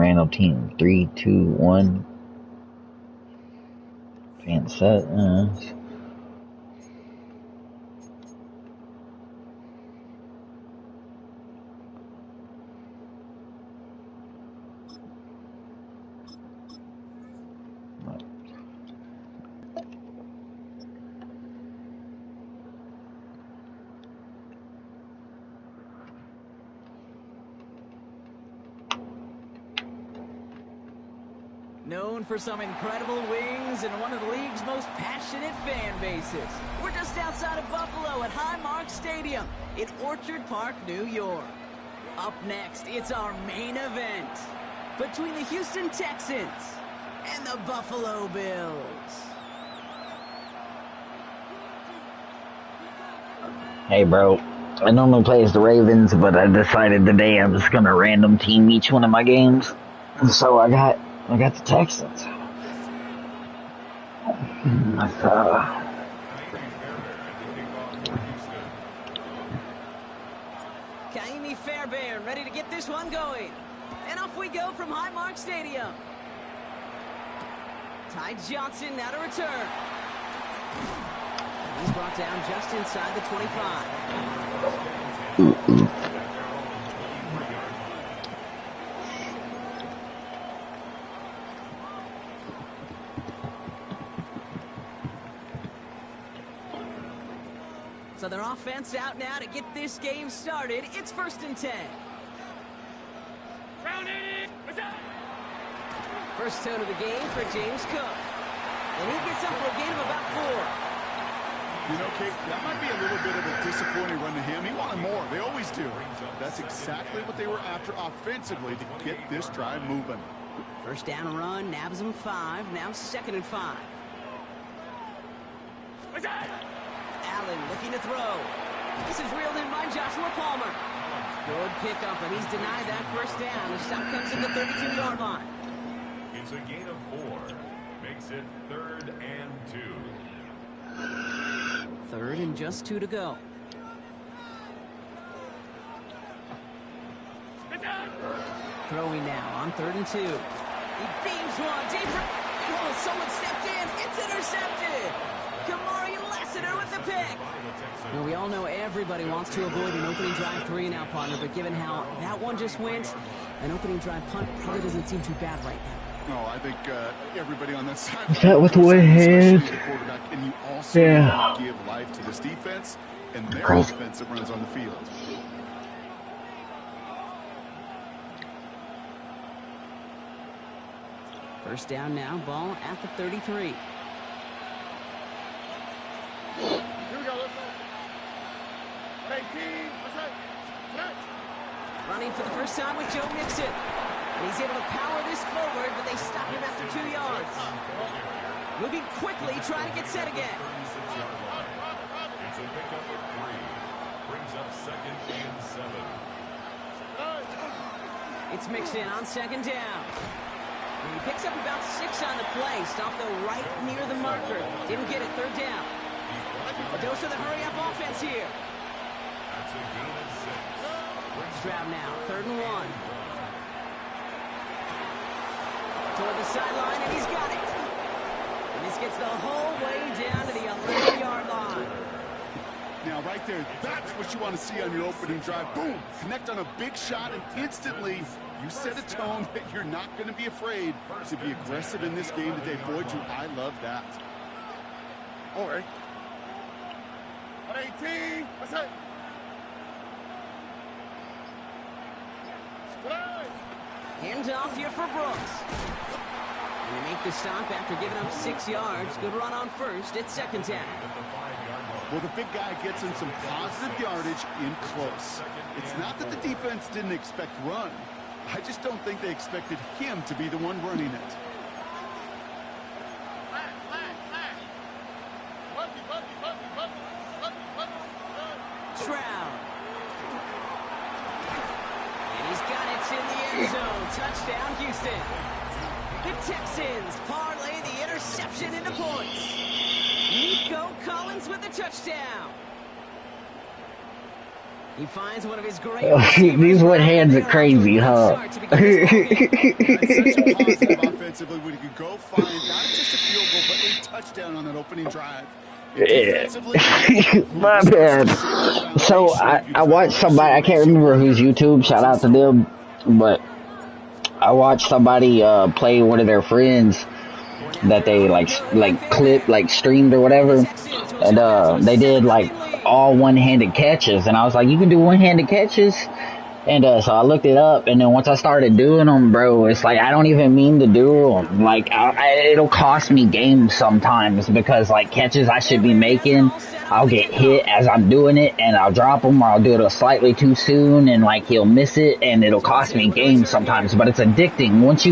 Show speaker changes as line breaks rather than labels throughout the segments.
random team. 3, 2, 1. Fan set.
Known for some incredible wings and one of the league's most passionate fan bases. We're just outside of Buffalo at Highmark Stadium in Orchard Park, New York. Up next, it's our main event between the Houston Texans and the Buffalo Bills.
Hey, bro. I normally play as the Ravens, but I decided today I'm just gonna random team each one of my games. And so I got the Texans.
Kaimi Fairbairn ready to get this one going. And off we go from Highmark Stadium. Ty Johnson now to return. He's brought down just inside the 25. So their offense out now to get this game started. It's 1st and 10. First tone of the game for James Cook. And he gets up for a gain of about 4.
You know, Kate, that might be a little bit of a disappointing run to him. He wanted more. They always do. That's exactly what they were after offensively to get this drive moving.
First down run, nabs him 5. Now 2nd and 5. Allen looking to throw. This is reeled in by Joshua Palmer. Good pickup, but he's denied that first down. The stop comes at the 32-yard line.
It's a gain of 4. Makes it 3rd and 2.
3rd and just 2 to go. Throwing now on 3rd and 2. He beams one deep. Oh, someone stepped in. It's intercepted. Kamari Lassiter with the pick. Well, we all know everybody wants to avoid an opening drive 3 and out, partner, but given how that one just went, an opening drive punt probably doesn't seem too bad right now.
No, I think everybody on that side.
That with the way head.
And you also give life to this defense and their offense that runs on the field.
First down now, ball at the 33.
Here we go, let's go. 18, what's that?
Running for the first time with Joe Mixon. And he's able to power this forward, but they stop him after 2 yards. Moving quickly, trying to get set again.
It's a pickup of 3. Brings up 2nd and 7.
It's Mixon on 2nd down. And he picks up about 6 on the play. Stopped though right near the marker. Didn't get it, 3rd down. A dose of the hurry-up offense here.
That's a gain of 6.
Stroud now, 3rd and 1. Toward the sideline, and he's got it. And this gets the whole way down to the 11-yard line.
Now, right there, that's what you want to see on your opening drive. Boom! Connect on a big shot, and instantly you set a tone that you're not going to be afraid to be aggressive in this game today. Boy, do I love that.
All right. 18, what's that?
Hands off here for Brooks. And they make the stop after giving up 6 yards. Good run on first. It's 2nd down.
Well, the big guy gets in some positive yardage in close. It's not that the defense didn't expect run. I just don't think they expected him to be the one running it.
Stroud. And he's got it in the end zone. Touchdown, Houston. The Texans parlay the interception into points. Nico Collins with the touchdown. He finds one of his great receivers.
These one hands are crazy, huh?
It's such a positive offensively when you could go find not just a field goal, but a touchdown on that opening drive.
My bad. So I watched somebody, I can't remember whose YouTube, shout out to them, but I watched somebody play one of their friends that they like clipped, like streamed or whatever, and they did like all one-handed catches, and I was like, you can do one-handed catches? And so I looked it up, and then once I started doing them, bro, it's like I don't even mean to do them. Like it'll cost me games sometimes because like catches I should be making, I'll get hit as I'm doing it, and I'll drop them, or I'll do it slightly too soon, and like he'll miss it, and it'll cost me games sometimes. But it's addicting. Once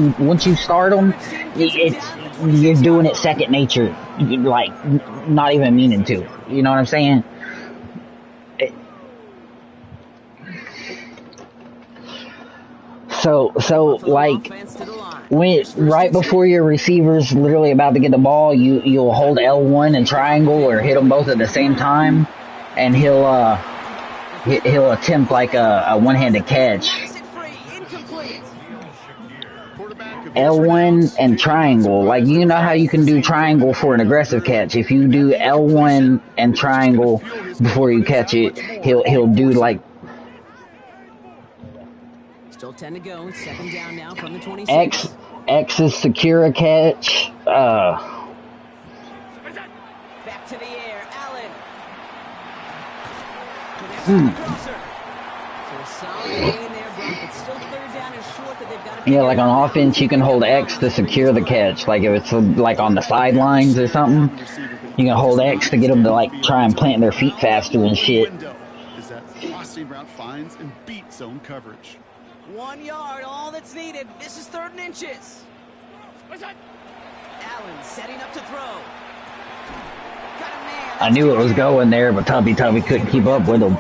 you start them, you're doing it second nature, like not even meaning to. You know what I'm saying? So like when right before your receiver's literally about to get the ball, you'll hold L1 and triangle or hit them both at the same time, and he'll attempt like a one-handed catch. L1 and triangle, like you know how you can do triangle for an aggressive catch. If you do L1 and triangle before you catch it, he'll do like.
Still 10 to go. Second down now from the 26.
X is secure a catch.
Back to the air, Allen. Crosser. So a solid gain there, Brock. It's still third down and short that they've got to.
Yeah, like on offense, you can hold X to secure the catch. Like if it's like on the sidelines or something, you can hold X to get them to like try and plant their feet faster and shit.
Is that crossing route finds and beat zone coverage.
1 yard, all that's needed. This is 3rd and inches. Allen setting up to throw. Got a man.
I knew it was going there, but Tubby couldn't keep up with him.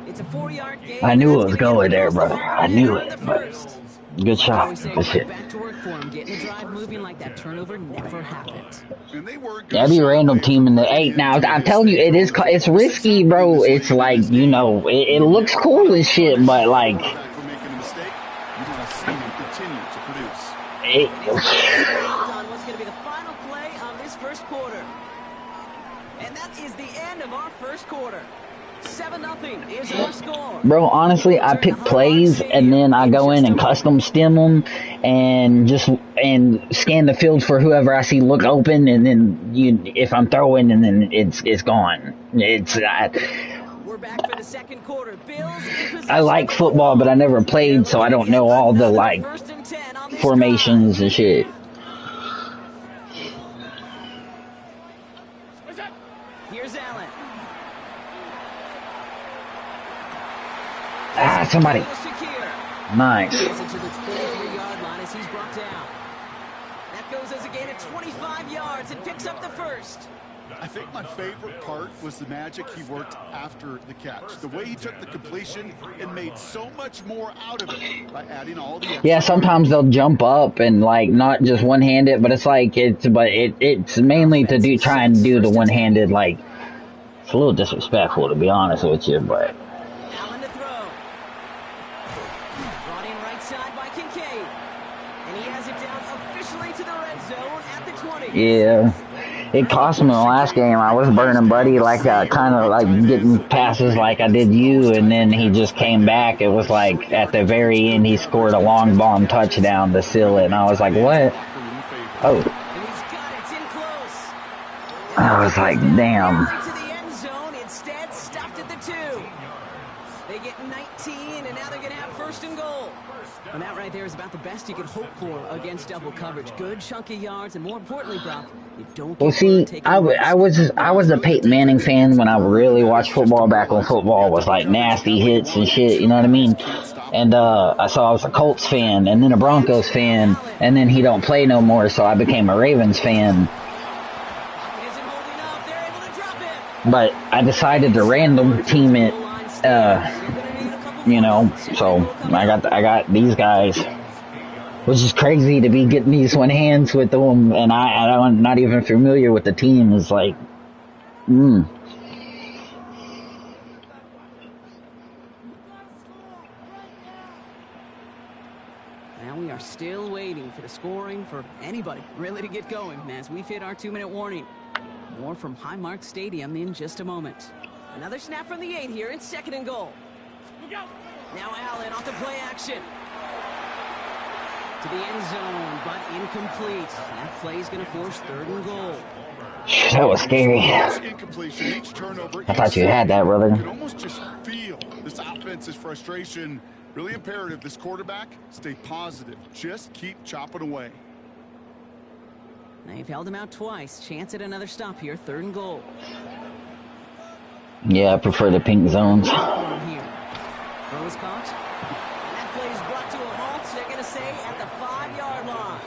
It's a 4-yard gain.
I knew it was going there, brother. I knew it, but good shot. Good shit.
Back to work for him, getting the drive moving like that turnover never happened.
Yeah, be a random team in the 8. Now, I'm telling you, it's risky, bro. It's like, you know, it looks cool and shit, but like,
on what's going to be the final play of this first quarter. And that is the end of our first quarter. 7-0 is our score.
Bro, honestly, I pick plays and then I go in and custom stem them and scan the field for whoever I see look open, and then if I'm throwing, and then it's gone.
We're back for the second quarter. Bills.
I like football, but I never played, so I don't know all the like formations and shit.
Here's Allen.
Somebody. Nice.
To the 23-yard line as he's brought down. That goes as a gain of 25 yards and picks up the first.
I think my favorite part was the magic he worked after the catch. The way he took the completion and made so much more out of it by adding all the extra.
Yeah, sometimes they'll jump up and like not just one-handed, but it's like it's mainly to try and do the one-handed. Like, it's a little disrespectful, to be honest with you, but.
Allen to throw. Brought in right side by Kincaid, and he has it down officially to the red zone at the 20.
Yeah. It cost me the last game. I was burning Buddy like kind of like getting passes like I did you, and then he just came back. It was like at the very end he scored a long bomb touchdown to seal it, and I was like, what? Oh.
And he's got it. It's in close.
I was like, damn.
To the end zone, instead stopped at the 2. They get 19, and now they're going to have 1st and goal. And that right there is about the best you could hope for against double coverage. Good chunky yards, and more importantly, Brock, you don't get
Well, see, I was a Peyton Manning fan when I really watched football back when football was like nasty hits and shit, you know what I mean? And so I was a Colts fan, and then a Broncos fan, and then he don't play no more, so I became a Ravens fan.
Isn't holding up. They're able to drop it.
But I decided to random team it, you know, so I got these guys, which is crazy to be getting these one hands with them, and I'm not even familiar with the team. It's like,
for the scoring, for anybody really to get going as we've hit our 2-minute warning. More from Highmark Stadium in just a moment. Another snap from the 8 here. It's 2nd and goal. Now Allen off the play action. To the end zone, but incomplete. That play is going to force 3rd and goal.
That was scary. I thought you had that, brother.
You can almost just feel this offense's frustration. Really imperative this quarterback stay positive. Just keep chopping away.
They've held him out twice. Chance at another stop here. 3rd and goal.
Yeah, I prefer the pink zones.
Here. Throw is caught. And that play is brought to a halt. They're going to say at the 5-yard line.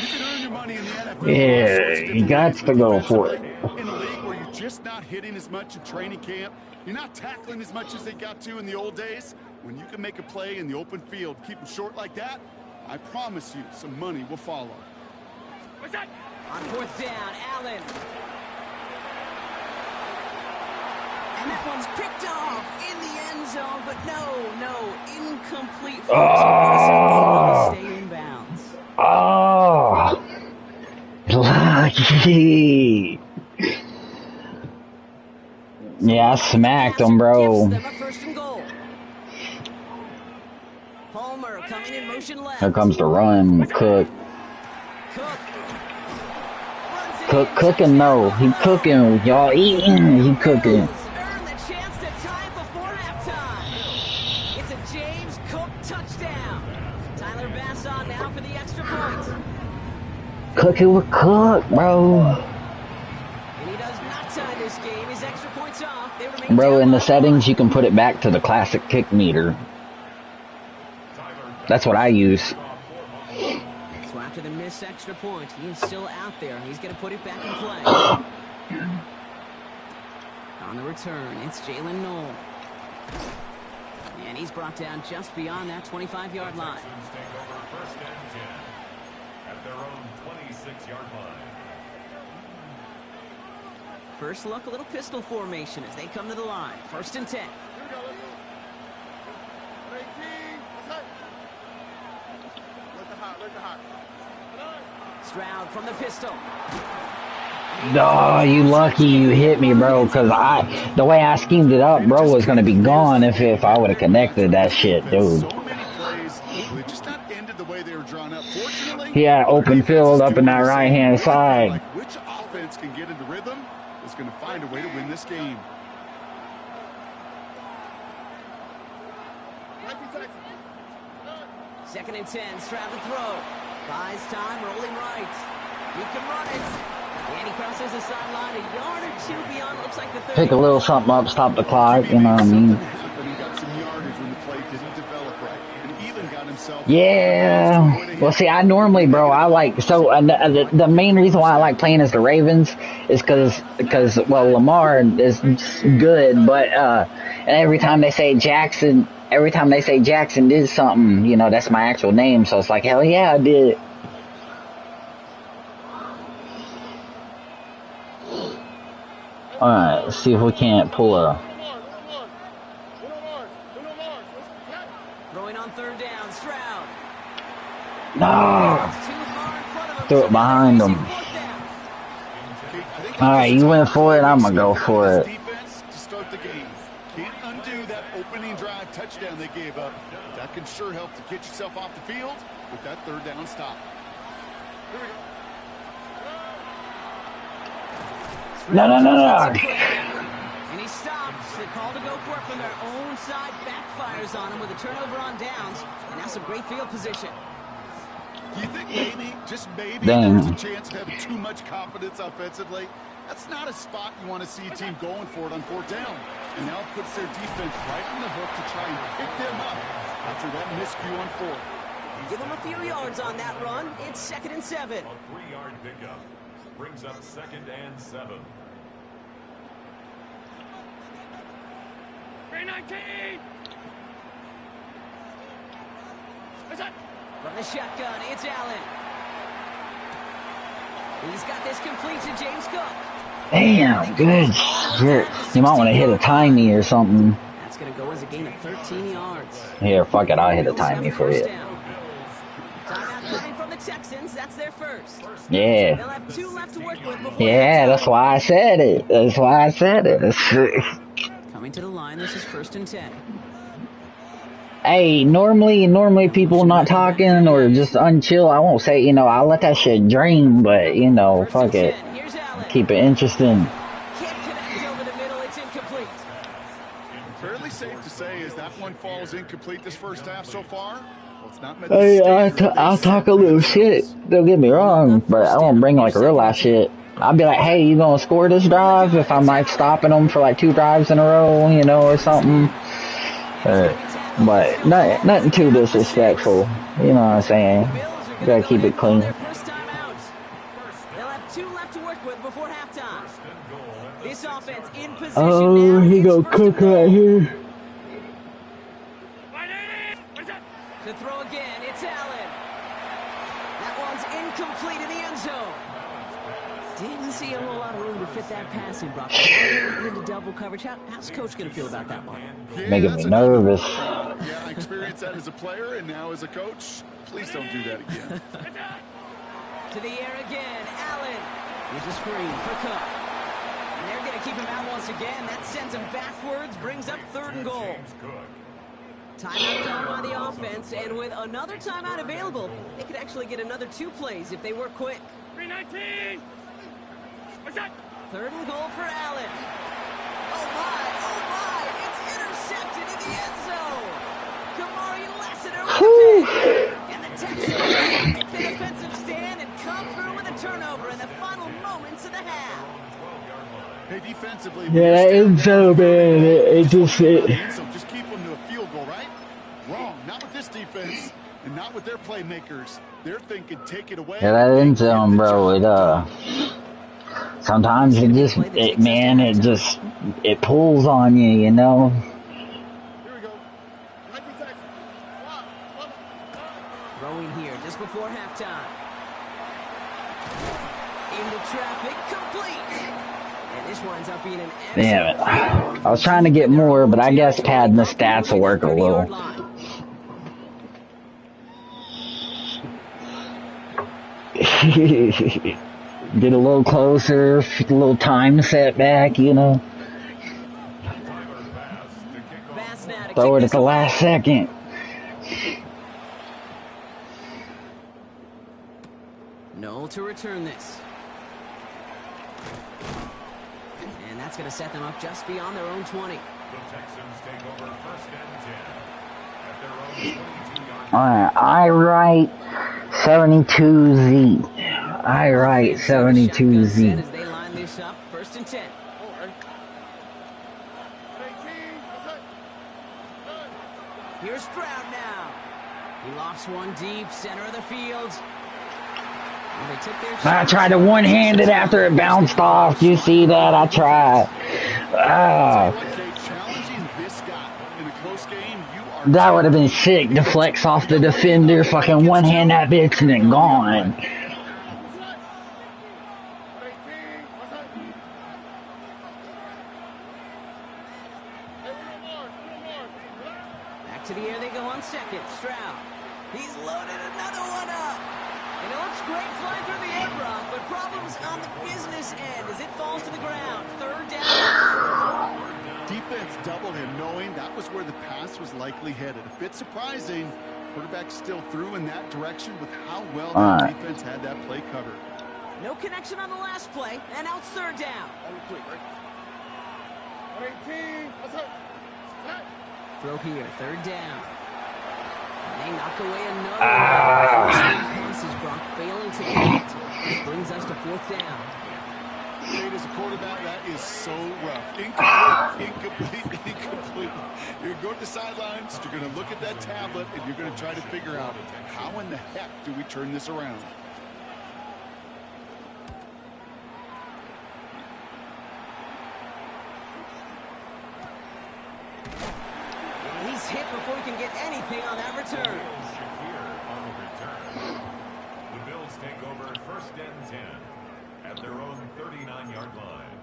You can earn your money in the NFL.
Yeah, you got to go for it.
In a league where you're just not hitting as much in training camp, you're not tackling as much as they got to in the old days. When you can make a play in the open field, keep them short like that, I promise you some money will follow.
On 4th down, Allen. And that one's picked off in the end zone, but no, incomplete. Stay in bounds.
Oh, lucky. Yeah, I smacked him, bro.
Palmer coming in motion left.
Here comes the run, Cook. Cook cooking, no. He cooking. Y'all eating. He cooking.
Earned the chance to tie it before halftime. It's a James Cook touchdown. Tyler Bass on now for the extra point.
Cooking with Cook, bro.
And he does not tie this game. His extra points off. They remain
Bro, in the
down
settings, you can put it back to the classic kick meter. That's what I use.
So after the missed extra point, he is still out there. He's going to put it back in play. On the return, it's Jalen Knoll. And he's brought down just beyond that 25-yard line.
Texans take over 1st and 10 at their own 26-yard line.
First look, a little pistol formation as they come to the line. 1st and 10.
Here we go. Let's go. 18. Let the hot.
Stroud from the pistol.
Oh, you lucky you hit me, bro, because the way I schemed it up, bro, was going to be gone if I would have connected that shit, dude.
So many plays, they just not ended the way they were drawn up. Fortunately,
He had open field up in that right-hand side.
like which offense can get into rhythm is going to find a way to win this game.
2nd and 10. Stroud to throw. Buys time, rolling right. He can run it. And he crosses the sideline a yard or 2 beyond. Looks like the 30.
Pick a little something up, stop the clock, you know what I mean?
He got some yardage when the play didn't develop right, and even got himself.
Yeah. Well, see, I normally, bro, I like, so the main reason why I like playing as the Ravens is because well, Lamar is good, but and every time they say Jackson did something, you know, that's my actual name, so it's like, hell yeah, I did. Alright, let's see if we can't pull a...
Throwing on 3rd down, Stroud.
No!
It's too far in front of him.
Threw it behind him. Alright, you went for it, I'm gonna go for it.
Defense to start the game. Can't undo that opening drive touchdown they gave up. That can sure help to get yourself off the field with that 3rd down stop.
No.
And he stops. The call to go for it from their own side backfires on him with a turnover on downs. And that's some great field position.
Do you think maybe, just maybe,
Dang.
there's a chance of having too much confidence offensively? That's not a spot you want to see a team going for it on 4th down. And now it puts their defense right on the hook to try and pick them up after that miscue on 4th.
Give him a few yards on that run. It's 2nd and 7.
A 3-yard pickup brings up 2nd and 7.
319.
From the shotgun, it's Allen. He's got this complete to James Cook.
Damn, good shit. You might want to hit a timey or something.
That's going to go as a gain of 13 yards.
Here, fuck it, I'll hit a timey for you.
Timeout first.
Yeah.
They'll have 2 left to work with before
Yeah, that's
halftime.
why I said it. That's why I said it.
Coming to the line, this is 1st and 10.
Hey, normally people not talking or just unchill. I won't say, I'll let that shit drain, but,
1st
fuck
and
it.
10. Here's Allen.
Keep it interesting.
Can't connect over the middle. It's incomplete.
Fairly safe to say as that one falls incomplete this first half so far. Well, it's not met
Hey,
the standard
I'll
they
talk
set
a
for
little
themselves.
shit. Don't get me wrong, but I won't bring like real life shit. I'll be like, hey, you gonna score this drive if I'm like stopping them for like 2 drives in a row, or something. But nothing too disrespectful. You know what I'm saying? You gotta keep it clean.
Their first time out. They'll have 2 left to work with before halftime. This offense in position
Oh,
now.
he
It's
go
first
cook
and goal.
right here.
To throw again, it's Allen. That one's incomplete in the end zone. Didn't see a whole lot of room to fit that passing, Brock. Into double coverage. How's Coach going to feel about that one?
Yeah,
Making
that's
me
another
nervous.
one. Yeah, I experienced that as a player and now as a coach. Please don't do that again.
To the air again, Allen. Here's a screen for Cook. And they're going to keep him out once again. That sends him backwards, brings up 3rd and goal. Timeout called by the offense, and with another timeout available, they could actually get another 2 plays if they work quick.
319.
3rd and goal for Allen. Oh my, it's intercepted in the end zone. Kamari Lassiter with the pick. And the Texans make the defensive stand and come through with a turnover in the final moments of the half.
Hey, defensively,
Yeah, that end zone, man. It just
just keep them to a field goal, right? Wrong. Not with this defense and not with their playmakers. They're thinking take it away.
Yeah, that end zone, bro. Sometimes it pulls on you,
Here we go. 19 seconds.
Throwing here just before halftime. Into traffic, complete. And this winds up being an
Damn it. I was trying to get more, but I guess padding the stats will work a little. Get a little closer, a little time setback, Throw it at the last second.
No to return this. And that's going to set them up just beyond their own 20.
The Texans take over 1st and 10 at their own 22-yard line.
Alright, I write 72Z. I write 72Z.
As they line this up, 1st and 10. Here's Stroud now. He lofts one deep, center of the field. Well, they took their
I tried to one-handed after it bounced off. You see that? I tried. That would have been sick. Deflects off the defender. Fucking one-hand that bitch and then gone.
Back to the air they go on 2nd. Stroud. He's loaded another one up. And it looks great flying through the air, Brock, but problems on the business end as it falls to the ground. 3rd down.
Defense doubled him, knowing that was where the pass was likely headed. A bit surprising. Quarterback still threw in that direction with how well the defense had that play covered.
No connection on the last play, and out 3rd down. Throw here, 3rd down. And they knock away another passes, Brock, failing to connect. Brings us to 4th down.
As a quarterback, that is so rough. Incomplete. You're going to go to the sidelines, you're going to look at that tablet, and you're going to try to figure out how in the heck do we turn this around.
He's hit before he can get anything on that return.
The Bills take over 1st and 10 at their own 39-yard line.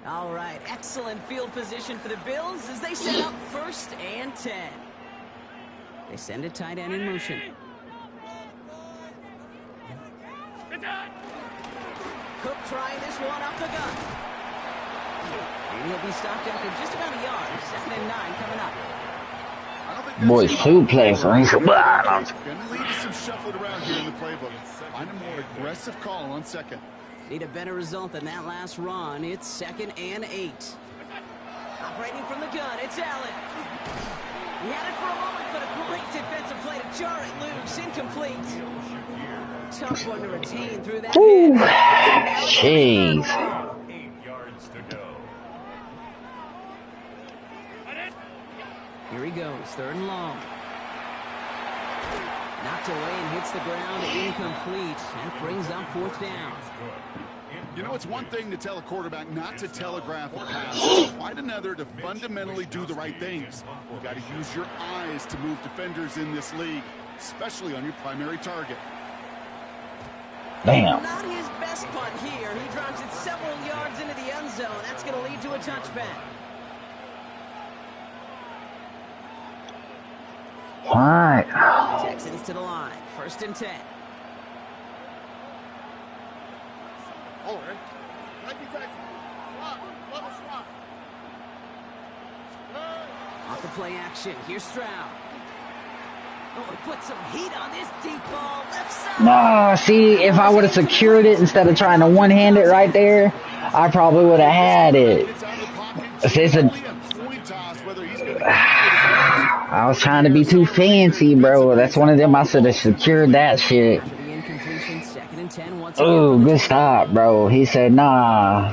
All right, excellent field position for the Bills as they set up 1st and 10. They send a tight end in motion. Cook trying this one up the gut. And he'll be stopped after just about a yard. 2nd and 9 coming up.
Boy, suplex.
Going to lead to some shuffling around here in the playbook. Find a more aggressive call on 2nd.
Need a better result than that last run. It's 2nd and 8. Operating from the gun, it's Allen. He had it for a moment, but a great defensive play to jar it loose. Incomplete. Tough one to retain through that
Ooh,
hit.
jeez.
8 yards to go.
Here he goes, 3rd and long. Knocked away and hits the ground, incomplete. That brings up 4th down.
You know, it's one thing to tell a quarterback not to telegraph a pass. It's quite another to fundamentally do the right things. You got to use your eyes to move defenders in this league, especially on your primary target.
Damn.
Not his best punt here. He drives it several yards into the end zone. That's going to lead to a touchback.
All right.
Texans to the line. 1st and 10.
Hold on. Nike Texans. Swap. Level swap.
Off the play action. Here's Stroud. Oh, he put some heat on this deep ball. Left side.
No, see, if I would have secured it instead of trying to one-hand it right there, I probably would have had it.
It's out of the pocket.
It's a,
Only a coin toss whether he's going to
I was trying to be too fancy, bro. That's one of them. I should have secured that shit.
For the incompletion, 2nd and 10 once again.
Oh, good stop, bro. He said, nah.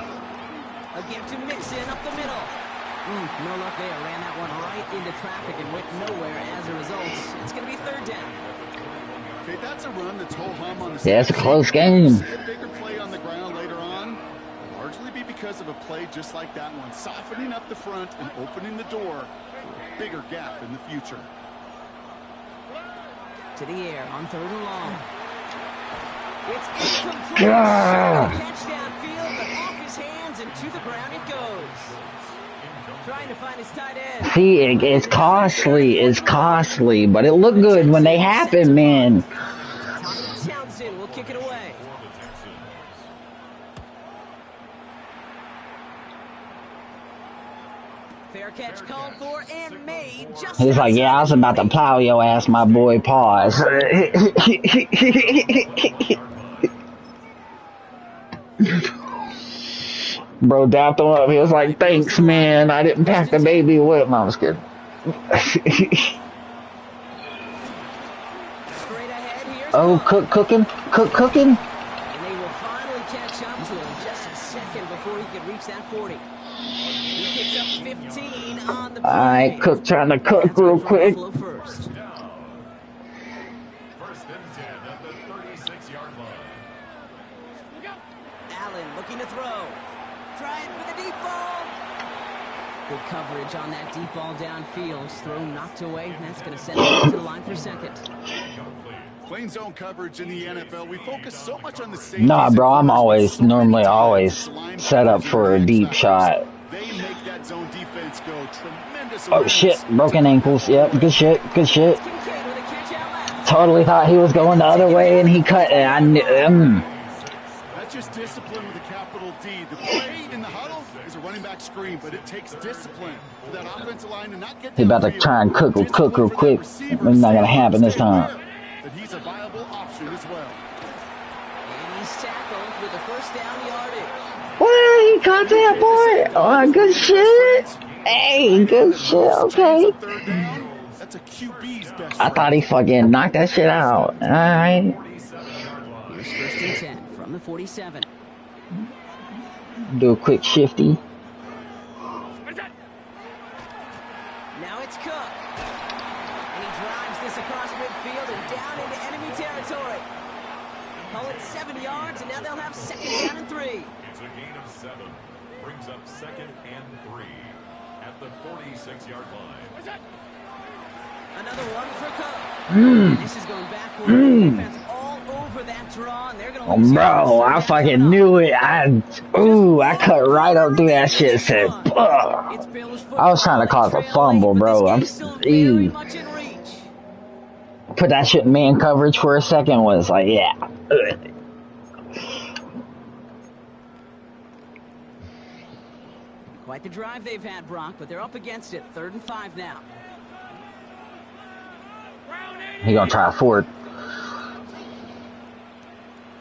A give to Mixon up the middle. No luck there. Ran that one right into traffic and went nowhere as a result. It's going to be 3rd down.
Okay, that's a run that's whole hum on the
Yeah, it's a
side.
close game.
See a bigger play on the ground later on. Largely be because of a play just like that one, softening up the front and opening the door for a bigger gap in the future.
To the air on 3rd and long. It's incomplete.
God.
Catch downfield, but off his hands and to the ground it goes. Trying to find his tight end.
See, it's costly, but it looked good when they happen, man.
Townsend will kick it away. Fair catch called for and made. Just
He's like, yeah, I was about to plow your ass, my boy. Pause. Bro dapped him up. He was like, thanks, man. I didn't pack the baby with. No, I was kidding.
straight ahead. Here's
Oh,
Cook.
cooking?
And
Cooking?
they will finally catch up to him just a second before he could reach that 40. He picks up 15 on the play.
Alright, Cook trying to cook
That's
real
it for
quick.
Buffalo first.
Down. 1st and 10 at the 36-yard line.
Allen looking to throw. Trying for the deep ball. Good coverage on that deep ball downfield. Throw knocked away. That's going to send him to the line for 2nd.
Playing zone coverage in the NFL, we focus so much on the safeties.
Nah, bro, I'm
and
always,
so many
normally
times
always
the linebackers
set up for a deep shot.
They make that zone defense go tremendous.
Oh, shit. Broken ankles. Yep, good shit. Good shit.
Kincaid with a catch out left.
Totally thought he was going the other way, and he cut it. I knew.
That's just discipline with a capital D. The play in the huddle is a running back screen, but it takes discipline for that offensive line to not get
He about to
downfield.
try and cook real
Discipline for that
quick.
receiver
It's not gonna
to
happen this
stay
time.
aware that he's a viable option as well.
And he's tackled with the 1st down yardage.
What? He caught that boy? Oh, good shit. Hey, good shit. Okay.
Third down, that's a QB's best.
I thought he fucking knocked that shit out. Alright.
Here's 1st and 10 from the 47.
Do a quick shifty.
Now it's Cook. And he drives this across midfield and down into enemy territory. Call it 7 yards, and now they'll have 2nd down and 3.
It's a gain of 7. Brings up 2nd and 3 at the 46-yard line.
Another one for Cook. And this is going backwards. The defense all over that draw, and they're going to
Oh, bro, I fucking knew it. I cut right up through that shit. Said, "Ugh."
It's Bills
I was trying to cause a fumble, bro. I'm
very much in reach.
put that shit in man coverage for a second. Was like, yeah. Ugh.
Quite the drive they've had, Brock, but they're up against it. 3rd and 5 now.
He gonna try forward.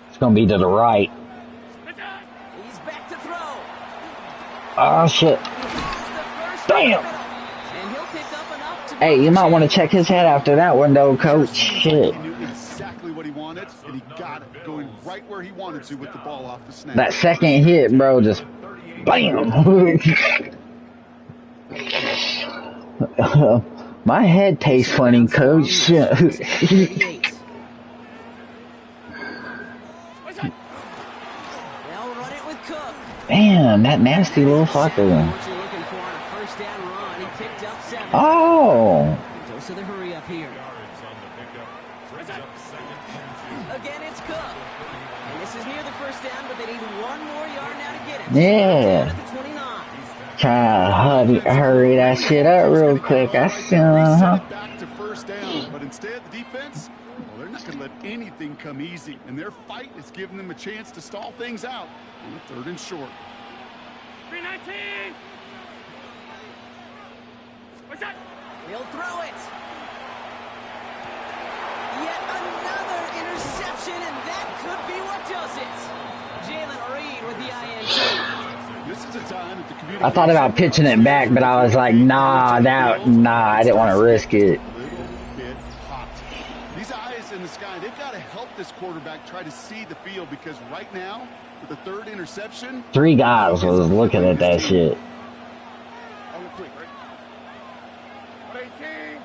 It's gonna be to the right.
He's back to throw.
Oh shit. Damn.
And he'll pick up enough to
Hey, you might want to check his head after that one though, coach. Shit.
He knew exactly what he wanted, and he got it, going right where he wanted to with the ball off the snap.
That second hit, bro, just bam. My head tastes funny, coach.
They'll run it with Cook.
Damn, that nasty little fucker.
What you're looking for on a 1st down run. He picked up 7.
Oh.
Dose of the hurry up here. Again, it's Cook. And this is near the 1st down, but they need 1 more yard now to get it.
Yeah.
Down at the 29.
Try to hurry that shit up real quick. I see,
Reset it back to 1st down, but instead the defense, well, they're not going to let anything come easy, and their fight is giving them a chance to stall things out on the 3rd and short.
319. What's that?
He'll throw it. Yet another interception, and that could be what does it. Jalen Reed with the INT.
This is a time that the community.
I thought about pitching it back, but I was like, nah, I didn't want to risk it.
A little bit hot. These eyes in the sky, they've got to help this quarterback try to see the field, because right now, with the 3rd interception,
3 guys was looking at that shit.
On the quick, right? 118.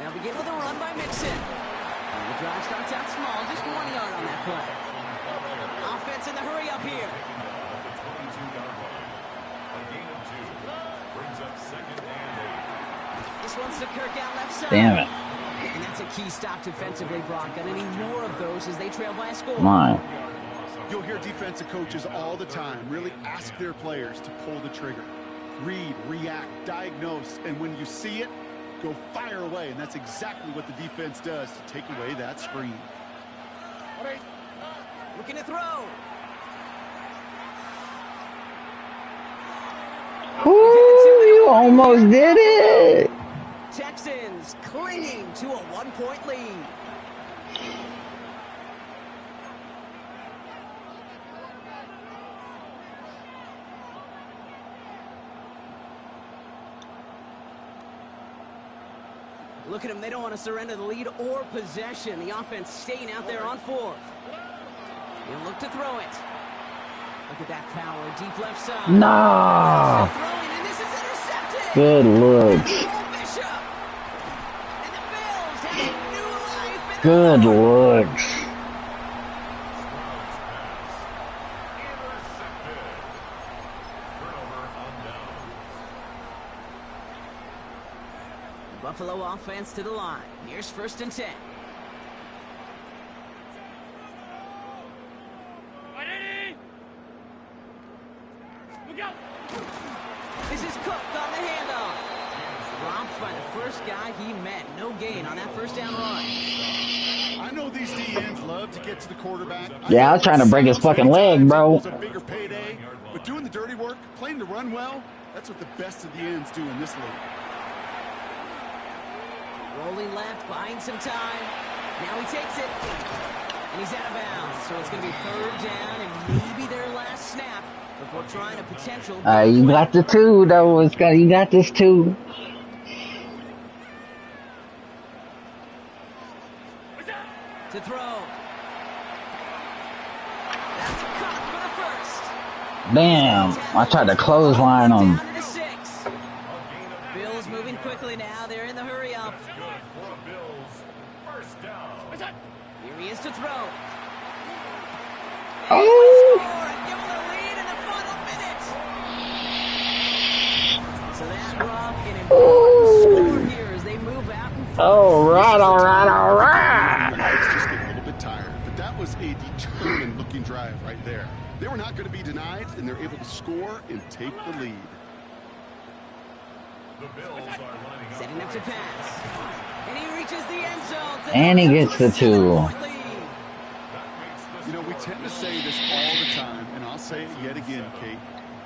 They'll begin with a run by Mixon. And the drive starts out small, just 1 yard on that play. Offense in the hurry up here. This one's to Kirk out left side.
Damn it.
And that's a key stop defensively, Brock. Gonna need more of those as they trail by a score.
Come on.
you'll hear defensive coaches all the time really ask their players to pull the trigger. Read, react, diagnose, and when you see it, go fire away. And that's exactly what the defense does to take away that screen.
Looking to throw.
Ooh, you almost did it.
Texans clinging to a 1-point lead. Look at them. They don't want to surrender the lead or possession. The offense staying out there on fourth. They'll look to throw it. Look at that power. Deep left side.
No.
Throwing, and this is intercepted.
Good looks.
Bishop. And the Bills have new life in the
Good
Lord.
looks.
Buffalo offense to the line. Here's 1st and 10. This is Cook on the handoff. Romped by the first guy he met. No gain on that 1st down run.
I know these DNs love to get to the quarterback.
Yeah, I was trying to break his fucking leg, bro.
It's a bigger payday, but doing the dirty work, playing to run well, that's what the best of the ends do in this league.
Rolling left, buying some time. Now he takes it. And he's out of bounds. So it's going to be 3rd down and maybe their last snap before trying a potential.
You got the 2, though. You got this 2.
To throw. That's a cut for the 1st.
Damn. I tried to clothesline him.
Down to the 6. Bills moving quickly now. They're in the hurry up. Here he is to throw.
Oh.
Give him the lead in the final minute. So that brought an important score here as they move out in front.
All right.
It's just getting a little bit tired, but that was a determined looking drive right there. They were not going to be denied, and they're able to score and take the lead.
Setting up to pass. And he reaches the end zone.
And he gets the 2.
You know, we tend to say this all the time, and I'll say it yet again, Kate.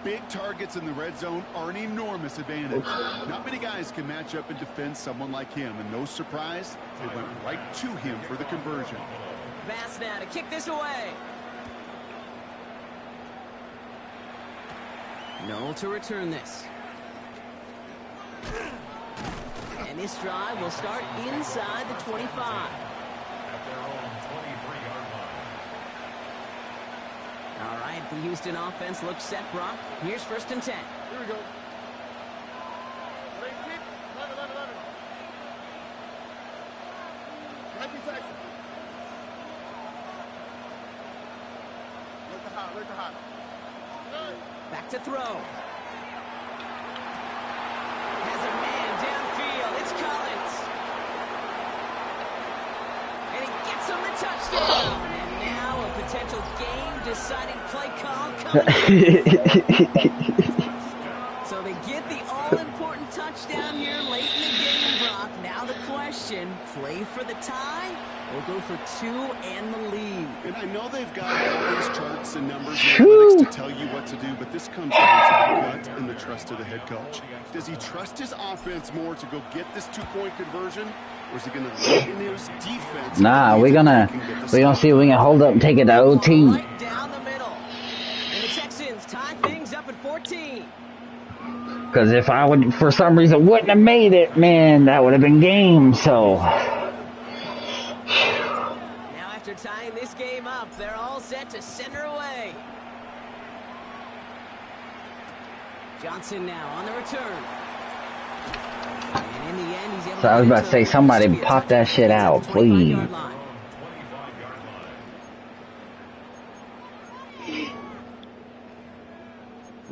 Big targets in the red zone are an enormous advantage. Not many guys can match up and defend someone like him, and no surprise, they went right to him for the conversion.
Bass now to kick this away. Noel to return this. And this drive will start inside the 25.
At their own 23-yard line.
All right, the Houston offense looks set, Brock. Here's 1st and 10.
Here we go. 18, 11, 11, 11. 19 seconds. Look the hot.
Back to throw. Has a man downfield. It's Collins. And now a potential game-deciding play call coming. So they get the all-important touchdown here late in the game, Brock. Now the question, play for the tie or go for 2 and the lead?
And I know they've got all these charts and numbers and analytics to tell you what to do, but this comes down to the gut and the trust of the head coach. Does he trust his offense more to go get this 2-point conversion, or is he going to let in his defense?
Nah, we're gonna see if we can hold up and take it to OT.
Right down the middle. And the Texans tie things up at 14.
Because if I would, for some reason, wouldn't have made it, man, that would have been game. So.
Now after tying this game up, they're all set to send her away. Johnson now on the return. And in the end, he's able
So I was about to say, somebody pop that shit out, please.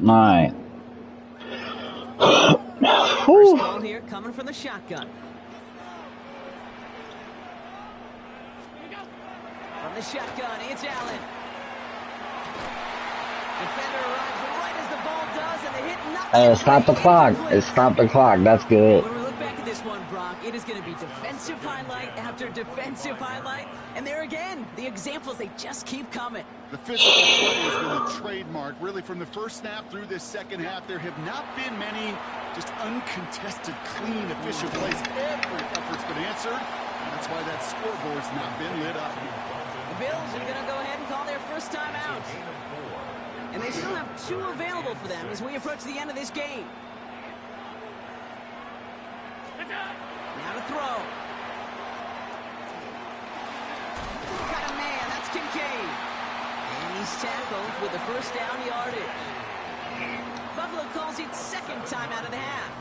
Alright.
First ball here coming from the shotgun. From the shotgun, it's Allen. Defender arrives right as the ball does, and they hit nothing.
Stop the clock. Stop the clock. That's good.
When we look back at this one, Brock, it is going to be defensive highlight after defensive highlight. And there again, the examples, they just keep coming.
The physical play has been a trademark, really, from the first snap through this second half. There have not been many just uncontested, clean, efficient plays. Every effort's been answered. And that's why that scoreboard's not been lit up.
The Bills are going to go ahead and call their first time out. And they still have 2 available for them as we approach the end of this game. Now to throw. Got a man, that's Kincaid. And he's tackled with the first down yardage. Buffalo calls it 2nd time out of the half.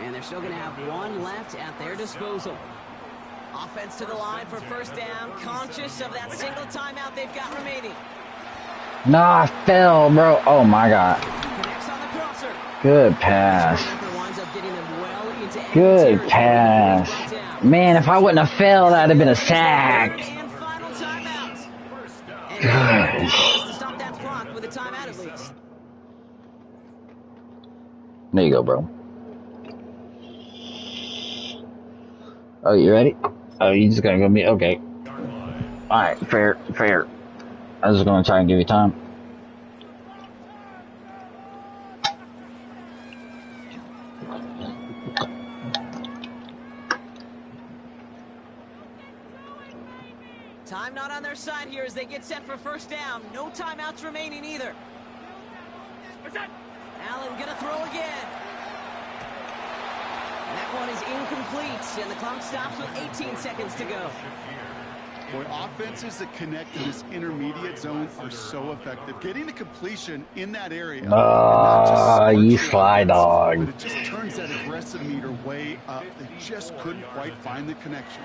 And they're still going to have 1 left at their disposal. Offense to the line for first down, conscious of that single timeout they've got remaining.
Nah, I fell, bro. Oh my god.
Connects on the crosser.
Good pass.
Winds up getting them well into enemy
Good
territory.
pass. Man, if I wouldn't have fell, that'd have been a sack.
And final timeout. And
Gosh.
to stop that clock with a timeout at least.
There you go, bro. Oh, you ready? Oh, you just gonna go me? Okay. Alright, fair. I was just gonna try and give you time.
Time not on their side here as they get set for first down. No timeouts remaining either. Allen gonna throw again. That one is incomplete, and the clock stops with 18 seconds to go.
Boy, offenses that connect to this intermediate zone are so effective. Getting a completion in that area.
You sly dog.
But it just turns that aggressive meter way up. They just couldn't quite find the connection.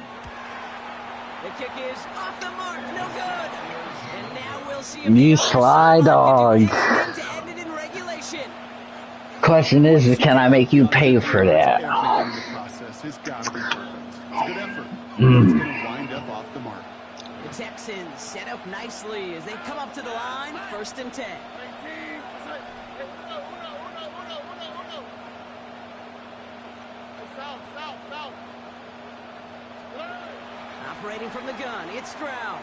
The kick is off the mark, no good. And now we'll see if
You sly dog.
to end it in regulation.
Question is, can I make you pay for that?
The process has got to be perfect. It's a good effort. It's going to wind up off the mark.
The Texans set up nicely as they come up to the line, 1st and 10. Operating from the gun, it's Stroud.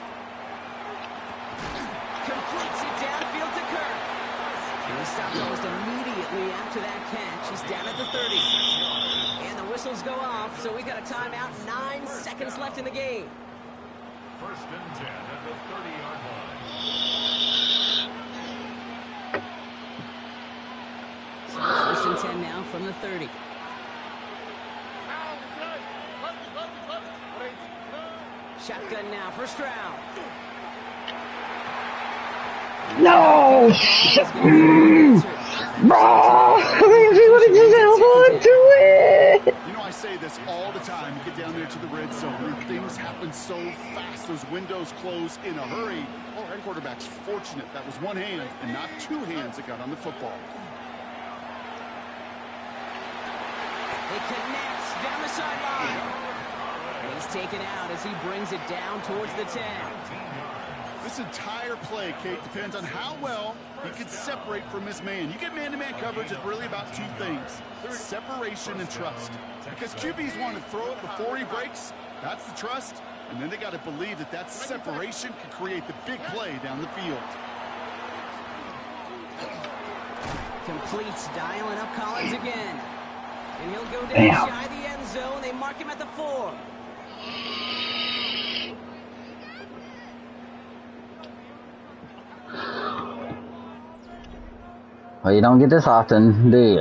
Completes it downfield to Kirk. And he stopped almost immediately after that catch. He's down at the 30. And the whistles go off, so we got a timeout. 9 seconds left in the game.
First and 10 at the 30-yard line.
So first and 10 now from the 30. Shotgun now, first round.
No! Bro! He would have just held on to it!
You know, I say this all the time. You get down there to the red zone, and things happen so fast. Those windows close in a hurry. Our quarterback's fortunate that was one hand and not two hands that got on the football.
It connects down the sideline. He's taken out as he brings it down towards the 10.
This entire play, Kate, depends on how well he can separate from his man. You get man-to-man coverage, it's really about two things: separation and trust. Because QBs want to throw it before he breaks. That's the trust. And then they got to believe that that separation can create the big play down the field.
Completes, dialing up Collins again. And he'll go down shy the end zone. They mark him at the 4.
Well, you don't get this often, do you?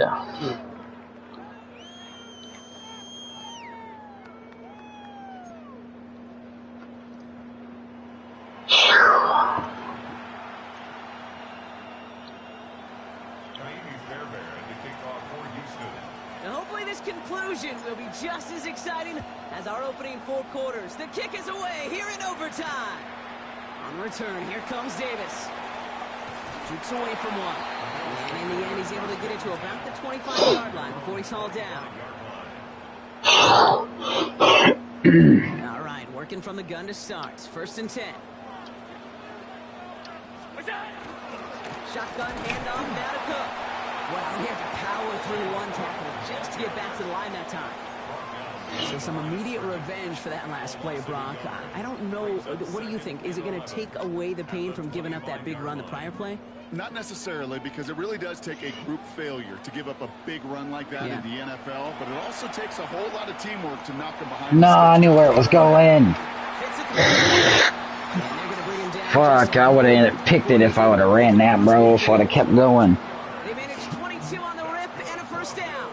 Now hopefully this conclusion will be just as exciting as our opening 4 quarters. The kick is away here in overtime. On the return, here comes Davis. Shoots away from one. And in the end, he's able to get it to about the 25-yard line before he's hauled down. All right, working from the gun to start. First and 10. Shotgun handoff now to Cook. Well, he had to power through one tackle just to get back to the line that time. So some immediate revenge for that last play, Brock. I don't know. What do you think? Is it going to take away the pain from giving up that big run the prior play?
Not necessarily, because it really does take a group failure to give up a big run like that in the NFL, but it also takes a whole lot of teamwork to knock them behind.
No, I knew where it was going. Fuck, I would have picked it if I would have ran that, bro, if I would have kept going.
They managed 22 on the rip and a first down.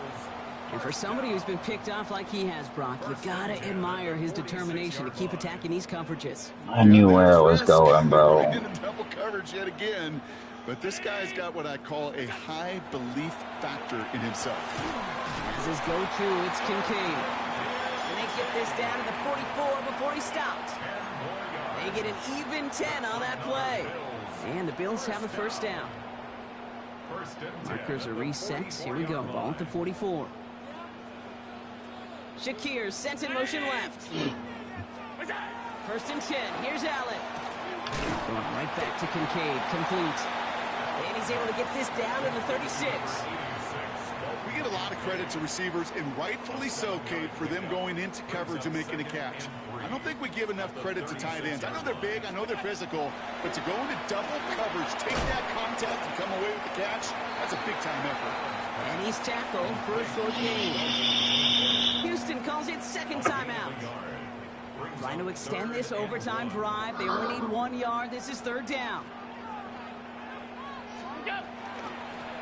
And for somebody who's been picked off like he has, Brock, you gotta admire his determination to keep attacking these coverages.
I knew where it was going, bro.
Double coverage yet again. But this guy's got what I call a high belief factor in himself.
As his go-to, it's Kincaid. And they get this down to the 44 before he stops. They get an even 10 on that play. And the Bills have a first down. Markers are reset. Here we go. Ball at the 44. Shakir sent in motion left. First and 10. Here's Allen. Going right back to Kincaid. Complete. And he's able to get this down to the 36.
We get a lot of credit to receivers, and rightfully so, Kate, for them going into coverage and making a catch. I don't think we give enough credit to tight ends. I know they're big, I know they're physical, but to go into double coverage, take that contact and come away with the catch, that's a big-time effort.
And he's tackled for a short gain. Houston calls it second timeout. Trying to extend this overtime drive. They only need 1 yard. This is third down.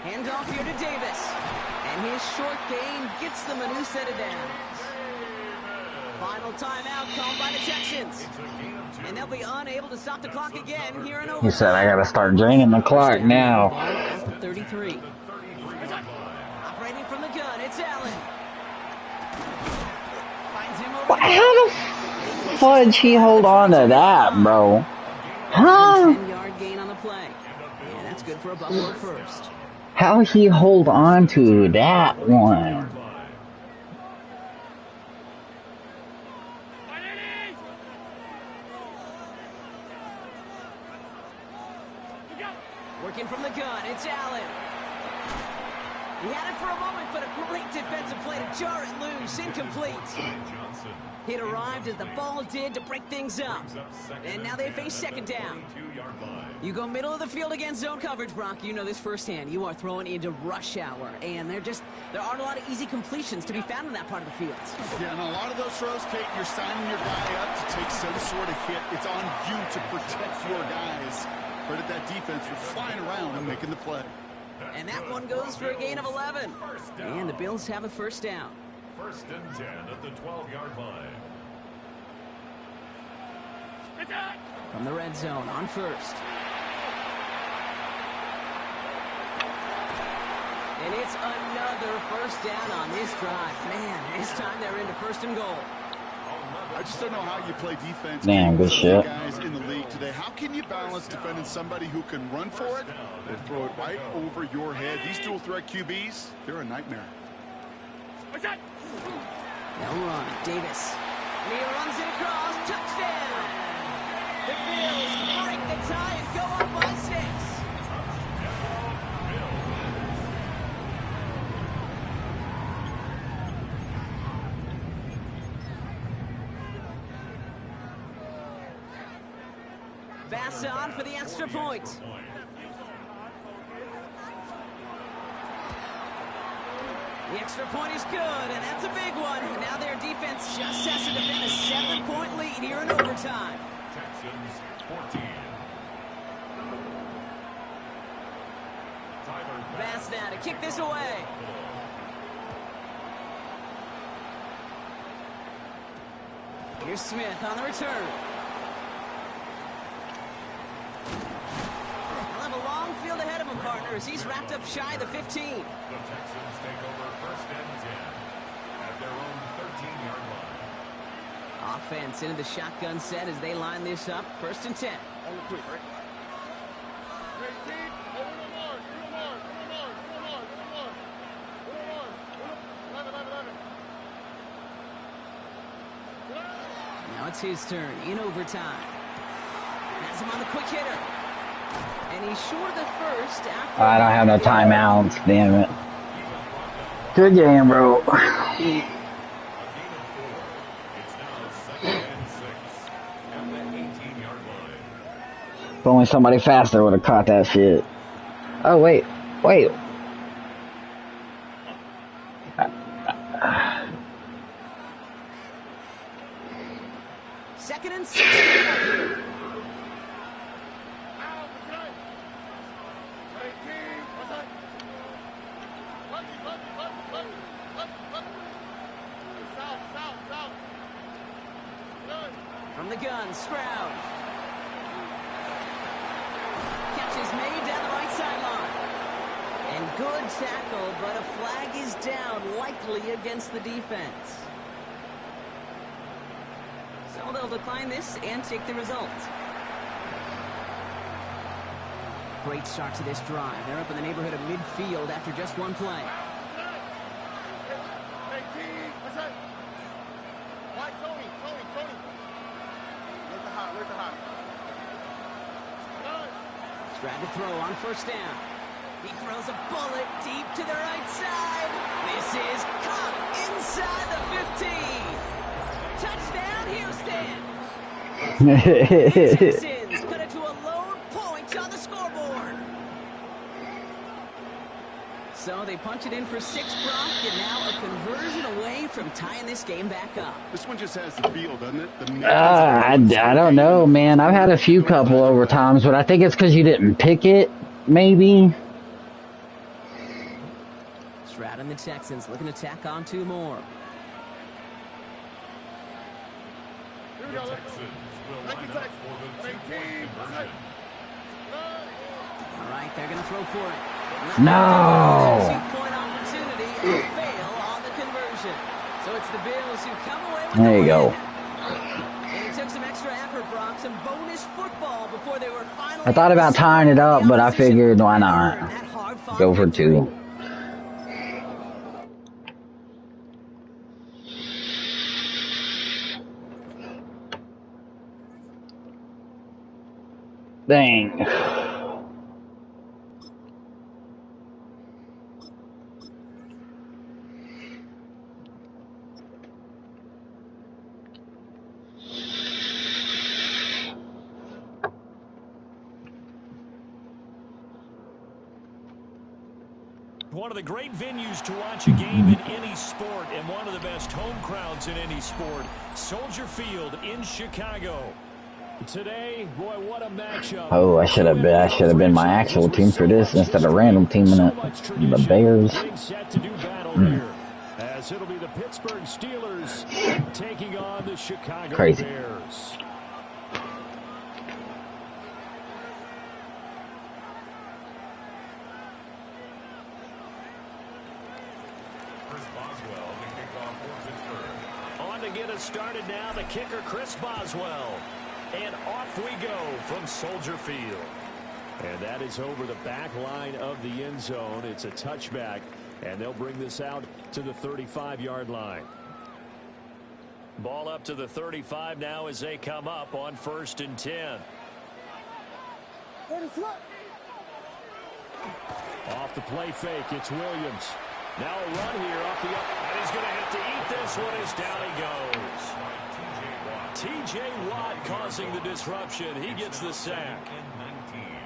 Handoff here to Davis. And his short gain gets them a new set of downs. Final timeout called by the Texans. And they'll be unable to stop the clock again here in overtime.
He said, I gotta start draining the clock now.
33. Operating from the gun, it's Allen. Finds him over.
How the fudge he hold on to that, bro? Huh?
10-yard gain on the play. Yeah, that's good for a Buffalo first.
How he hold on to that one?
Working from the gun, it's Allen. He had it for a moment, but a great defensive play to jar it loose. Incomplete.
Johnson.
It arrived as the ball did to break things up. And now they face second down.
42-yard line.
You go middle of the field against zone coverage, Brock. You know this firsthand. You are throwing into rush hour. And there aren't a lot of easy completions to be found in that part of the field.
Yeah, and a lot of those throws, Kate, you're signing your guy up to take some sort of hit. It's on you to protect your guys. Credit that defense for flying around and making the play.
And that one goes for a gain of 11. And the Bills have a first down.
First and 10 at the 12-yard line.
From the red zone on first. And it's another first down on this drive. Man, this time they're into first and goal.
I just don't know how you play defense.
Damn, good shit.
Guys in the league today, how can you balance defending somebody who can run for it or throw it right over your head? These dual threat QBs, they're a nightmare.
They'll run. Davis. And he runs it across. Touchdown. The Bills break the tie and go up by 6. Basson for the extra point. The extra point is good, and that's a big one. Now their defense just has to defend a 7-point lead here in overtime.
Texans 14.
Bass now to kick this away. Here's Smith on the return. He'll have a long field ahead of him, partners. He's wrapped up shy of the 15.
The Texans take over first and 10 at their own 13-yard line.
Offense into the shotgun set as they line this up. First and 10. Now it's his turn in overtime. Has him on the quick hitter. And he's short of the first after...
I don't have no timeouts, damn it. Good game, bro.
A gain of 4. It's now 2nd and 6 at the 18-yard line.
If only somebody faster would have caught that shit. Oh, wait.
Second and 6. From the gun, Stroud. Catch is made down the right sideline. And good tackle, but a flag is down, likely against the defense. So they'll decline this and take the result. Great start to this drive. They're up in the neighborhood of midfield after just one play. Stroud to throw on first down. He throws a bullet deep to the right side. This is caught inside the 15. Touchdown, Houston. The Texans cut it to a lone point on the scoreboard. So they punch it in for 6, Brock, and now a conversion away from tying this game back up.
This one just has the feel, doesn't it?
I don't know, man. I've had a few couple overtimes, but I think it's because you didn't pick it, maybe.
Stroud and the Texans looking to tack on 2 more.
The Texans will line up for the 2-point conversion.
All right, they're going to throw for it.
No.
2-point opportunity and fail on the conversion. So it's the Bills who come away with
There
the
you go.
win. And it took some extra effort, Brock, some bonus football before they were finally...
I thought about tying it up, but I figured, why not? Go for 2. Dang.
One of the great venues to watch a game in any sport, and one of the best home crowds in any sport. Soldier Field in Chicago. Today, boy, what a matchup.
Oh, I should have been my actual team for this instead of random team in it. The Bears.
Set to do battle here, as it'll be the Pittsburgh Steelers taking on the Chicago
Crazy.
Bears. On to get us started now, the kicker, Chris Boswell. And off we go from Soldier Field. And that is over the back line of the end zone. It's a touchback, and they'll bring this out to the 35-yard line. Ball up to the 35 now as they come up on 1st and 10. Off the play fake, it's Williams. Now a run here off the up, and he's going to have to eat this one as down he goes. T.J. Watt causing the disruption. He gets the sack.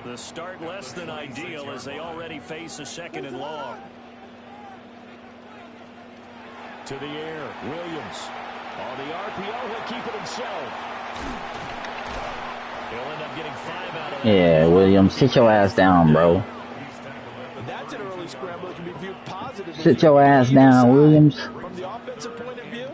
The start less than ideal as they already face a 2nd and long. To the air, Williams. On the RPO, he'll keep it himself. He'll end up getting 5 out of it.
Yeah, Williams, sit your ass down, bro.
That's an early scramble that can be viewed positively.
Sit your ass down, Williams.
From the offensive point of view,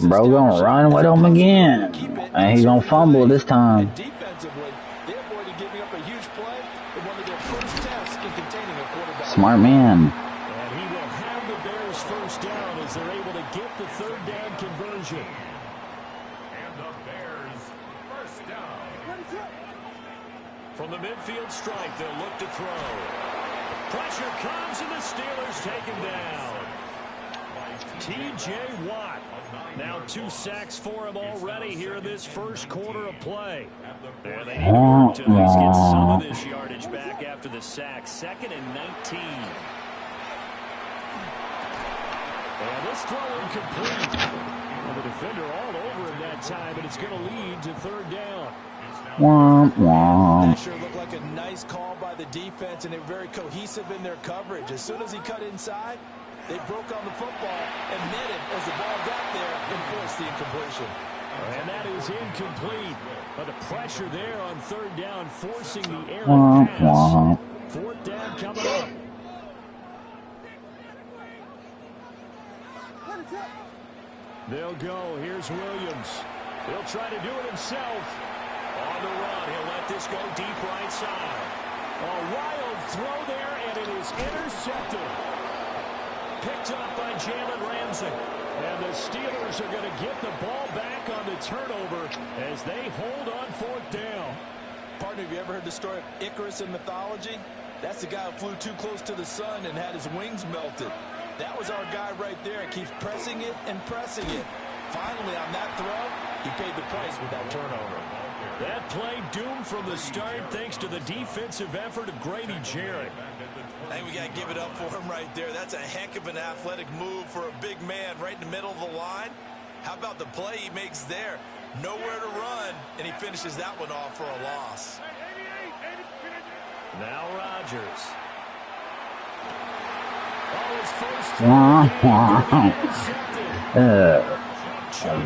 bro gonna run with him again. And he's gonna fumble this time.
Defensively, they avoided giving up a huge play in one of their first tests in containing a quarterback.
Smart man.
And he will have the Bears first down as they're able to get the 3rd down conversion.
And the Bears first down.
From the midfield stripe, they'll look to throw. Pressure comes, and the Steelers take him down. T.J. Watt. Now 2 sacks for him already here in this first quarter of play. And they need to work to at least get some of this yardage back after the sack. 2nd and 19. And this throw incomplete. And the defender all over him that time, and it's going to lead to 3rd down.
Womp womp.
That sure looked like a nice call by the defense, and they're very cohesive in their coverage. As soon as he cut inside, they broke on the football and netted as the ball got there and forced the incompletion.
And that is incomplete. But the pressure there on 3rd down, forcing the errant pass. 4th down coming up. They'll go. Here's Williams. He'll try to do it himself. On the run, he'll let this go deep right side. A wild throw there, and it is intercepted. Picked up by Jalen Ramsey. And the Steelers are going to get the ball back on the turnover as they hold on 4th down.
Partner, have you ever heard the story of Icarus in mythology? That's the guy who flew too close to the sun and had his wings melted. That was our guy right there. He keeps pressing it and pressing it. Finally, on that throw, he paid the price with that turnover.
That play doomed from the start thanks to the defensive effort of Grady Jarrett.
I think we got to give it up for him right there. That's a heck of an athletic move for a big man right in the middle of the line. How about the play he makes there? Nowhere to run, and he finishes that one off for a loss.
Now Rodgers.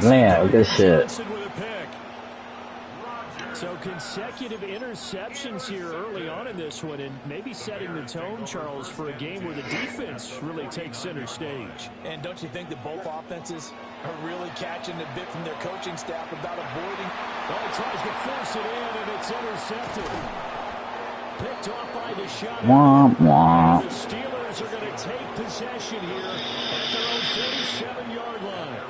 Man, good shit.
So consecutive interceptions here early on in this one, and maybe setting the tone, Charles, for a game where the defense really takes center stage.
And don't you think that both offenses are really catching a bit from their coaching staff about avoiding?
Well, he tries to force it in, and it's intercepted. Picked off by Deshaun.
Womp womp.
The Steelers are going to take possession here at their own 37-yard line.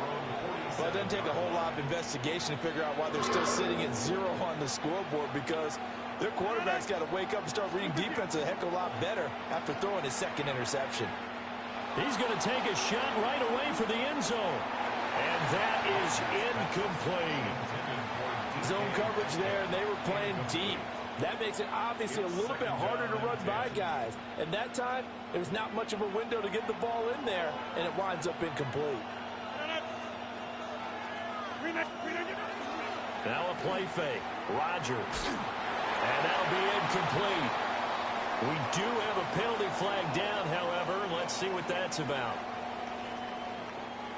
Well, it doesn't take a whole lot of investigation to figure out why they're still sitting at 0 on the scoreboard, because their quarterback's got to wake up and start reading defense a heck of a lot better after throwing his 2nd interception.
He's going to take a shot right away for the end zone. And that is incomplete.
Zone coverage there, and they were playing deep. That makes it obviously a little bit harder to run by guys. And that time, there's not much of a window to get the ball in there, and it winds up incomplete.
Now a play fake. Rodgers. And that'll be incomplete. We do have a penalty flag down, however. Let's see what that's about.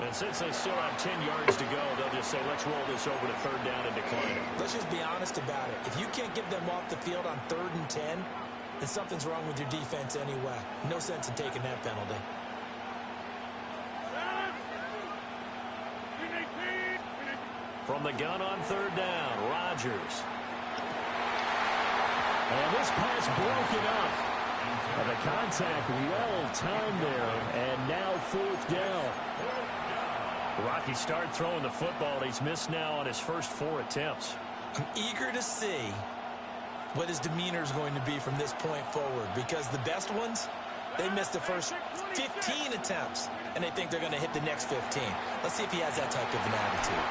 And since they still have 10 yards to go, they'll just say, let's roll this over to third down and decline it.
Let's just be honest about it. If you can't get them off the field on 3rd and 10, then something's wrong with your defense anyway. No sense in taking that penalty.
From the gun on 3rd down, Rodgers. And this pass broken up. And the contact well timed there. And now 4th down. Rocky start throwing the football. He's missed now on his first 4 attempts.
I'm eager to see what his demeanor is going to be from this point forward, because the best ones, they missed the first 15 attempts, and they think they're going to hit the next 15. Let's see if he has that type of an attitude.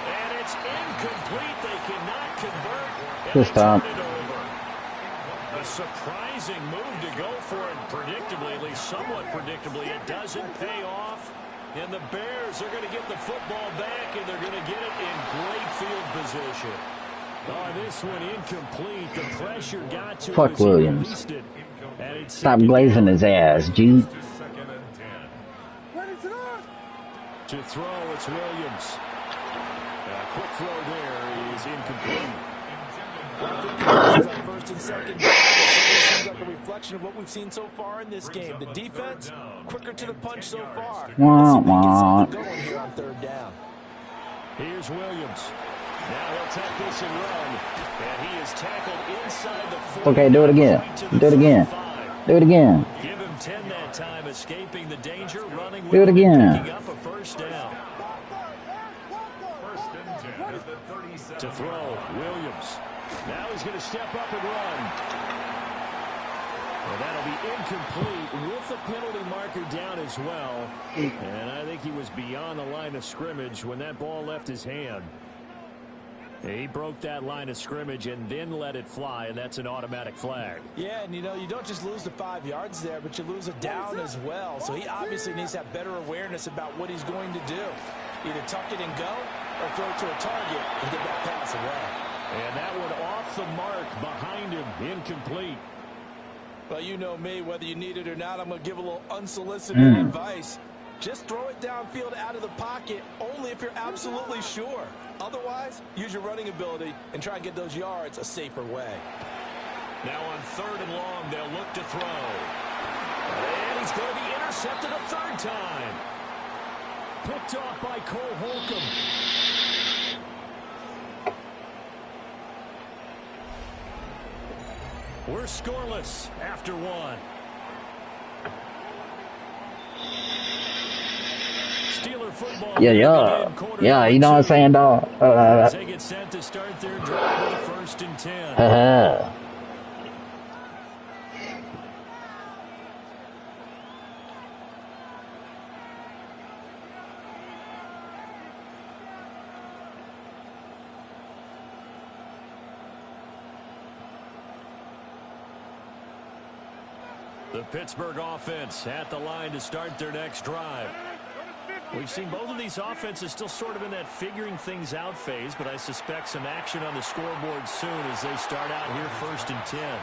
And it's incomplete. They cannot convert.
Good stop.
A surprising move to go for it predictably, at least somewhat predictably. It doesn't pay off. And the Bears are going to get the football back, and they're going to get it in great field position. Oh, this one incomplete. The pressure got to
Fuck Williams. Stop glazing his ass, G.
To throw, it's Williams. A quick throw there is incomplete.
First and second down. Seems like a reflection of what we've seen so far in this game. The defense, quicker to the punch so far.
Wah, wah.
Going here on 3rd down.
Here's Williams. Now he'll take this and run. And he is tackled inside the 40.
Okay, do it again. Do it again. Do it again.
Give him 10 that time, escaping the danger, running
Do it again.
picking up a first down. To throw, Williams. Now he's going to step up and run. Well, that'll be incomplete with the penalty marker down as well. And I think he was beyond the line of scrimmage when that ball left his hand. He broke that line of scrimmage and then let it fly, and that's an automatic flag.
Yeah, and you know, you don't just lose the 5 yards there, but you lose a down as well. So he obviously needs to have better awareness about what he's going to do. Either tuck it and go or throw it to a target and get that pass away.
And that one off the mark behind him, incomplete.
Well, you know me, whether you need it or not, I'm going to give a little unsolicited advice. Just throw it downfield out of the pocket only if you're absolutely sure. Otherwise, use your running ability and try and get those yards a safer way.
Now on 3rd and long, they'll look to throw. And he's going to be intercepted a 3rd time. Picked off by Cole Holcomb. We're scoreless after 1. Steeler football.
Yeah, you know what I'm saying, dog?
They get set to start their drive with 1st and 10. The Pittsburgh offense at the line to start their next drive. We've seen both of these offenses still sort of in that figuring things out phase, but I suspect some action on the scoreboard soon as they start out here 1st and 10.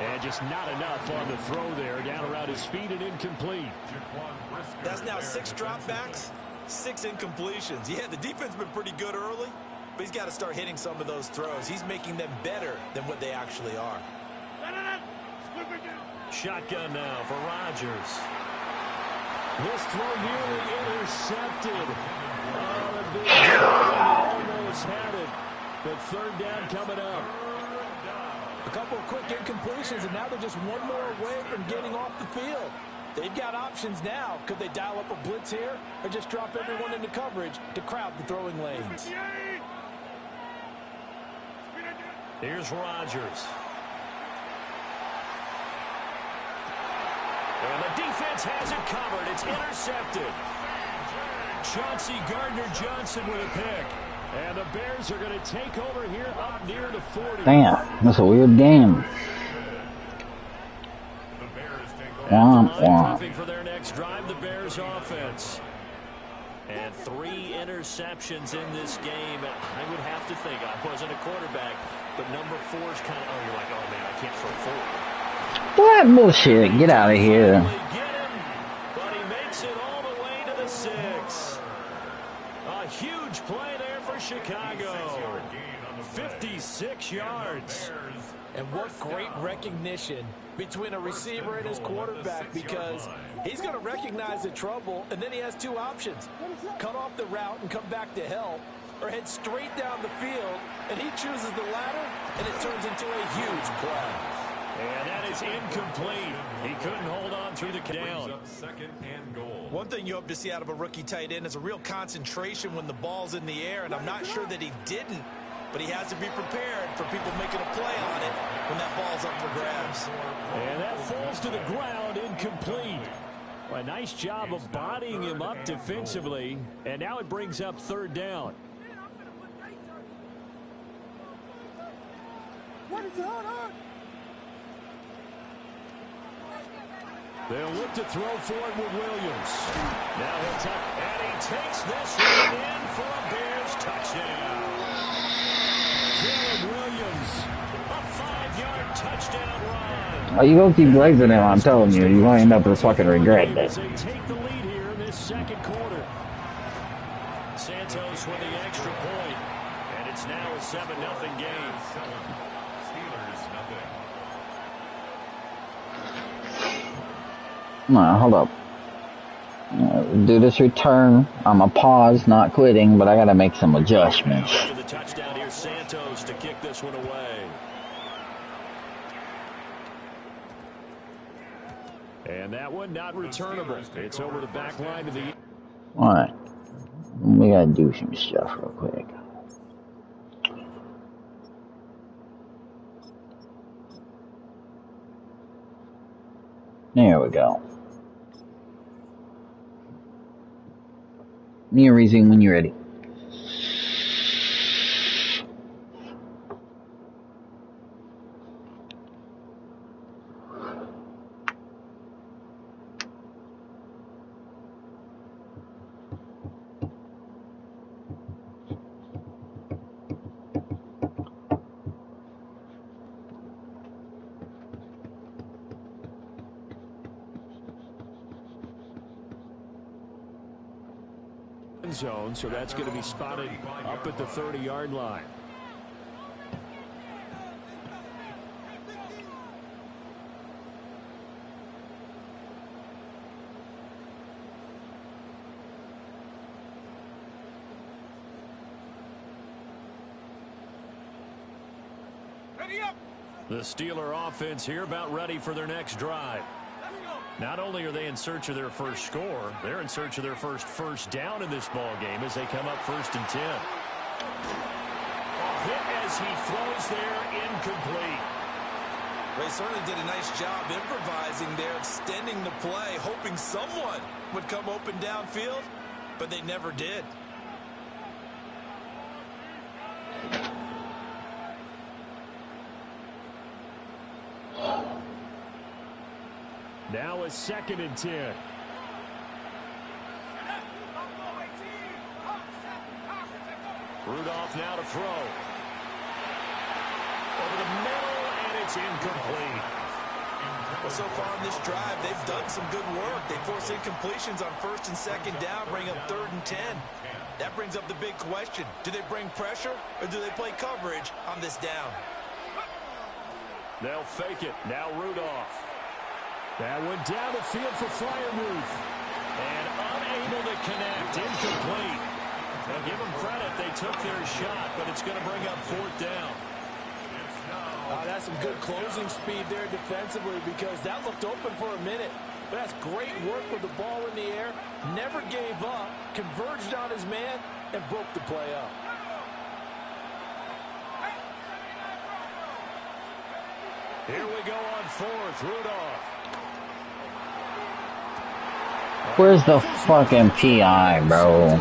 And just not enough on the throw there, down around his feet and incomplete.
That's now 6 dropbacks, 6 incompletions. Yeah, the defense has been pretty good early, but he's got to start hitting some of those throws. He's making them better than what they actually are.
Shotgun now for Rodgers. This throw nearly intercepted. Oh, the big throw almost had it. But 3rd down coming up.
A couple of quick incompletions, and now they're just one more away from getting off the field. They've got options now. Could they dial up a blitz here or just drop everyone into coverage to crowd the throwing lanes?
Here's Rodgers. And the defense has it covered. It's intercepted. Chauncey Gardner-Johnson with a pick. And the Bears are going to take over here up near the 40.
Damn, that's a weird game.
For their next drive, the Bears offense. And 3 interceptions in this game. I would have to think, I wasn't a quarterback, but number 4 is kind of, oh, you're like, oh, man, I can't throw 4.
What bullshit? Get out of here.
But he makes it all the way to the 6. A huge play there for Chicago. 56 yards.
And what great recognition between a receiver and his quarterback, because he's going to recognize the trouble, and then he has two options. Cut off the route and come back to help, or head straight down the field, and he chooses the latter, and it turns into a huge play.
And that is incomplete. He couldn't hold on through the down.
Second and goal.
One thing you hope to see out of a rookie tight end is a real concentration when the ball's in the air, and I'm not sure that he didn't, but he has to be prepared for people making a play on it when that ball's up for grabs.
And that falls to the ground, incomplete. A nice job of bodying him up defensively, and now it brings up third down.
What is going on?
They'll look to throw for it with Williams. Now he'll tuck, and he takes this one in for a Bears touchdown. Jalen Williams, a 5-yard touchdown run.
Oh, you go keep blazing him, I'm telling you. You're going to end up with fucking regret that.
They take the lead here in this second quarter. Santos with the extra point, and it's now a 7-0 game.
Steelers nothing.
No, hold up. Do this return. I'm a pause, not quitting, but I got to make some adjustments.
To the touchdown here, Santos to kick this one away. And that one not returnable. It's over the back line to the...
All right. We got to do some stuff real quick. There we go. You resume when you're ready.
Zone, so that's going to be spotted up at the 30-yard line.
Ready up.
The Steeler offense here about ready for their next drive. Not only are they in search of their first score, they're in search of their first down in this ball game as they come up 1st and 10. Hit as he throws there, incomplete.
They certainly did a nice job improvising there, extending the play, hoping someone would come open downfield, but they never did.
Now a 2nd and 10. Rudolph now to throw. Over the middle, and it's incomplete.
Well, so far in this drive, they've done some good work. They force incompletions on 1st and 2nd down, bring up 3rd and 10. That brings up the big question. Do they bring pressure, or do they play coverage on this down?
They'll fake it. Now Rudolph. That one down the field for Freiermuth. And unable to connect. Incomplete. Now give them credit. They took their shot, but it's going to bring up 4th down.
That's some good closing speed there defensively, because that looked open for a minute. But that's great work with the ball in the air. Never gave up. Converged on his man and broke the play up.
Here we go on 4th. Rudolph.
Where's the fucking PI, bro?